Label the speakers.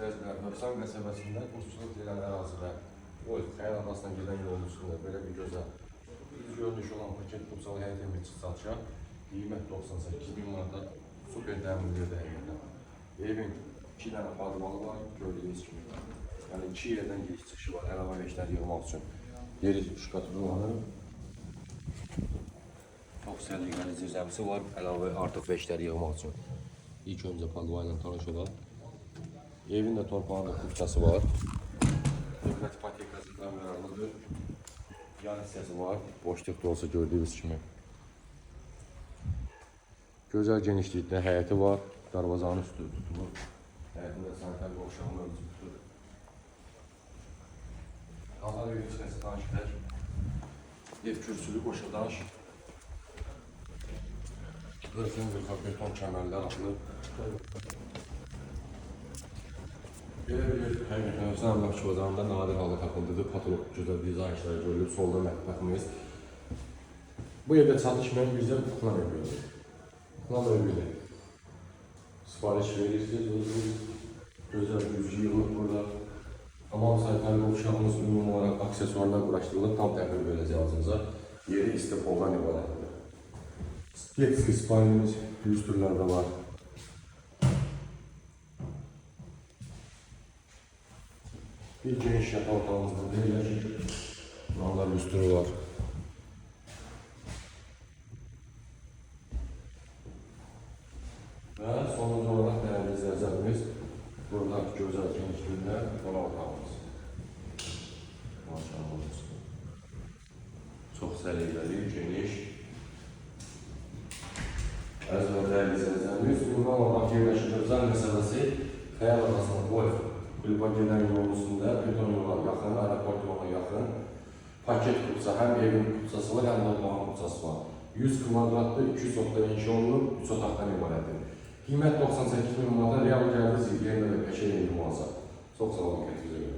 Speaker 1: izləyicilər, Nöqsan qəsəbəsində quşçuluq edən ərazidə Xəyal adasından gedən yolun üstündə belə bir gözəl düz görünüş olan paket qupsalı həyət evi satışa qiymət 98.000 manata super dəmirliyə dəqiqədə. Evin 2 dənə padvalı var, gördüyünüz kimi. Yəni 2 yerdən giriş çıxışı var, əlavə veşlər yığmaq üçün. Yeri şkatullanır. Çox səliqəli zirzəmisi var, əlavə artıq veşlər yığmaq üçün. İlk öncə padva ilə tanış olaq. Evin də torpağında kupçası var. Dövlət ipotekasından yararlıdır. Yan hissəsi var. Boşluqda olsa gördüyünüz kimi. Gözəl genişlikdə həyəti var. Darvazanın üstü tutulur. Həyətində sanitar qovşağın mövcuddur. Qalar ev içəsi danışılır. Ev kürsülü qoşadaş. 40 beton kəmərlər atılıb. Belə bir həqiqətən Hüseyin Əmlakçı bazarında nadir halı tapıldıdır. Patolog gözəl dizayn işləri görülür. Solda mətbəximiz. Bu evdə çatışmayan bizə plan evidir. Plan evidir. Sipariş verirsiniz. Gözəl gücü yığılıb burada. Hamam saytlarında uşağımız ümumi olaraq aksesuarlar quraşdırılıb. Tam təxmin verəcək ağzınıza. Yeri istepoldan ibarətdir. Getski siparişimiz 100 türlərdə var. Bir geniş yatak otağımız burada yerləşir. Bunlar üstünü var. Və sonuncu olaraq dəyərli izləyicilərimiz burada gözəl genişliyində qonaq otağımız. Maşallah. Çox səliqəli, geniş. Əziz və dəyərli izləyicilərimiz, ünvan olaraq yerləşdirəcək məsələsi Xəyal adasının golf kluba gedən yolun üstündə, beton yola yaxın, aeroport yoluna yaxın paket kupsa, həm evin kupsası var, həm də otağın kupsası var. 100 kvadratlı 200 otaqda inşa olunur, 3 otaqdan ibarətdir. Qiymət 98.000 manata, real gəldi zirgəyində və peşə evi mağaza. Çox sağ olun, gətirir.